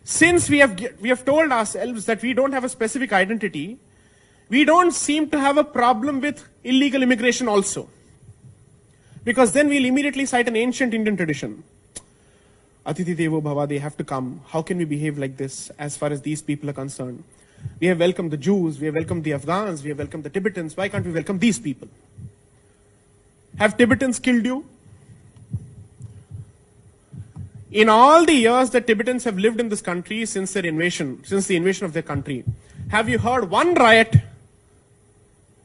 Since we have told ourselves that we don't have a specific identity, we don't seem to have a problem with illegal immigration also. Because then we'll immediately cite an ancient Indian tradition. Atiti Devo Bhava, they have to come. How can we behave like this as far as these people are concerned? We have welcomed the Jews, we have welcomed the Afghans, we have welcomed the Tibetans. Why can't we welcome these people? Have Tibetans killed you? In all the years that Tibetans have lived in this country since the invasion of their country, have you heard one riot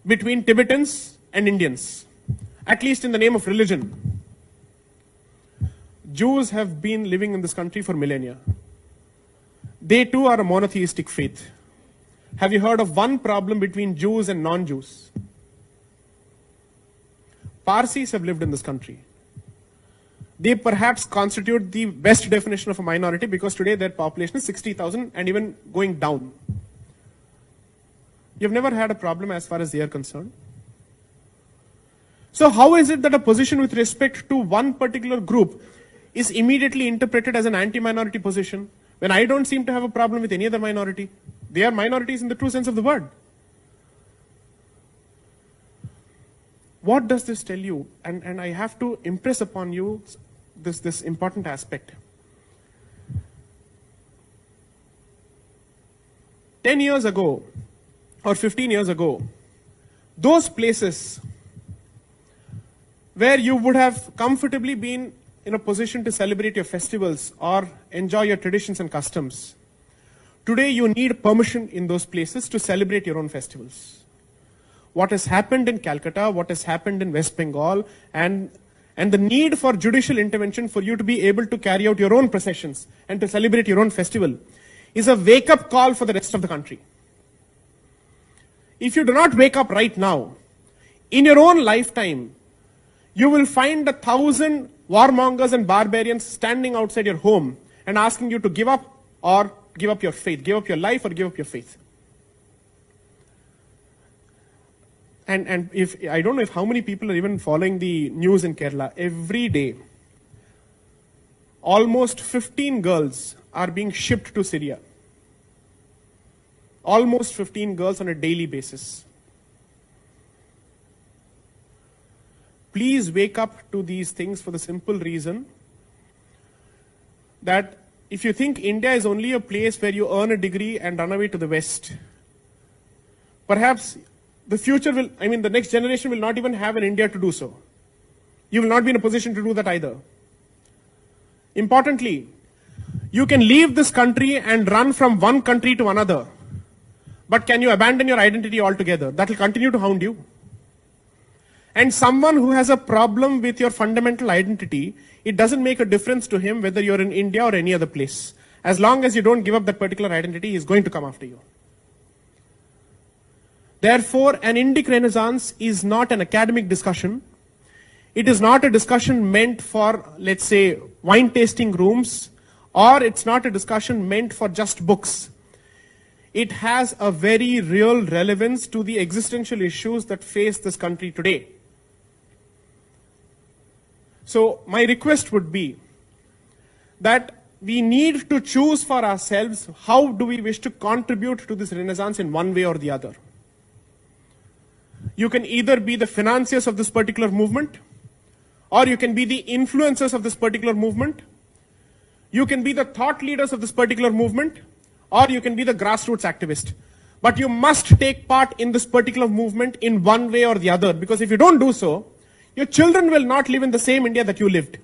between Tibetans and Indians? At least in the name of religion. Jews have been living in this country for millennia. They too are a monotheistic faith. Have you heard of one problem between Jews and non-Jews? Parsis have lived in this country. They perhaps constitute the best definition of a minority because today their population is 60,000 and even going down. You've never had a problem as far as they are concerned. So how is it that a position with respect to one particular group is immediately interpreted as an anti-minority position when I don't seem to have a problem with any other minority? They are minorities in the true sense of the word. What does this tell you? And I have to impress upon you this important aspect. 10 years ago or 15 years ago, those places where you would have comfortably been in a position to celebrate your festivals or enjoy your traditions and customs, today you need permission in those places to celebrate your own festivals. What has happened in Calcutta, what has happened in West Bengal, and the need for judicial intervention for you to be able to carry out your own processions and to celebrate your own festival is a wake-up call for the rest of the country. If you do not wake up right now, in your own lifetime, you will find 1,000 warmongers and barbarians standing outside your home and asking you to give up or give up your faith, give up your life or give up your faith. And if I don't know if how many people are even following the news in Kerala. Every day, almost 15 girls are being shipped to Syria. Almost 15 girls on a daily basis. Please wake up to these things for the simple reason that if you think India is only a place where you earn a degree and run away to the West, perhaps the future will, the next generation will not even have an India to do so. You will not be in a position to do that either. Importantly, you can leave this country and run from one country to another. But can you abandon your identity altogether? That will continue to hound you. And someone who has a problem with your fundamental identity, it doesn't make a difference to him whether you're in India or any other place. As long as you don't give up that particular identity, he's going to come after you. Therefore, an Indic Renaissance is not an academic discussion. It is not a discussion meant for, let's say, wine tasting rooms, or it's not a discussion meant for just books. It has a very real relevance to the existential issues that face this country today. So my request would be that we need to choose for ourselves how do we wish to contribute to this Renaissance in one way or the other. You can either be the financiers of this particular movement, or you can be the influencers of this particular movement. You can be the thought leaders of this particular movement, or you can be the grassroots activist. But you must take part in this particular movement in one way or the other, because if you don't do so, your children will not live in the same India that you lived.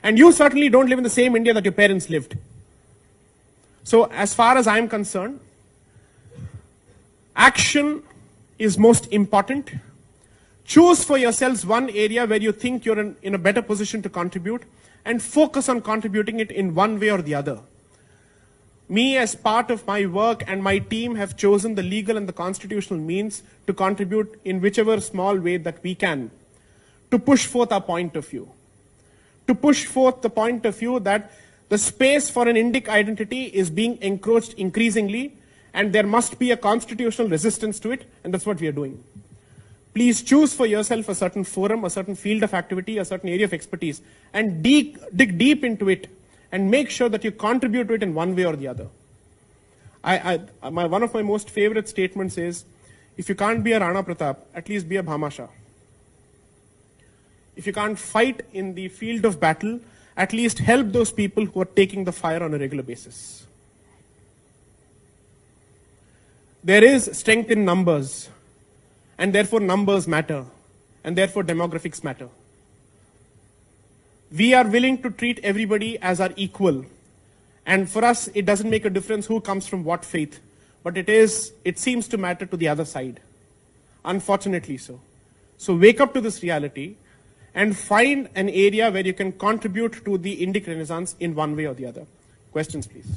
And you certainly don't live in the same India that your parents lived. So as far as I'm concerned, action is most important. Choose for yourselves one area where you think you're in a better position to contribute and focus on contributing it in one way or the other. Me, as part of my work, and my team have chosen the legal and the constitutional means to contribute in whichever small way that we can to push forth our point of view. To push forth the point of view that the space for an Indic identity is being encroached increasingly, and there must be a constitutional resistance to it, and that's what we are doing. Please choose for yourself a certain forum, a certain field of activity, a certain area of expertise, and dig deep into it, and make sure that you contribute to it in one way or the other. One of my most favorite statements is, if you can't be a Rana Pratap, at least be a Bhamasha. If you can't fight in the field of battle, at least help those people who are taking the fire on a regular basis. There is strength in numbers, and therefore numbers matter, and therefore demographics matter. We are willing to treat everybody as our equal. And for us, it doesn't make a difference who comes from what faith, but it seems to matter to the other side. Unfortunately so. So wake up to this reality and find an area where you can contribute to the Indic Renaissance in one way or the other. Questions, please.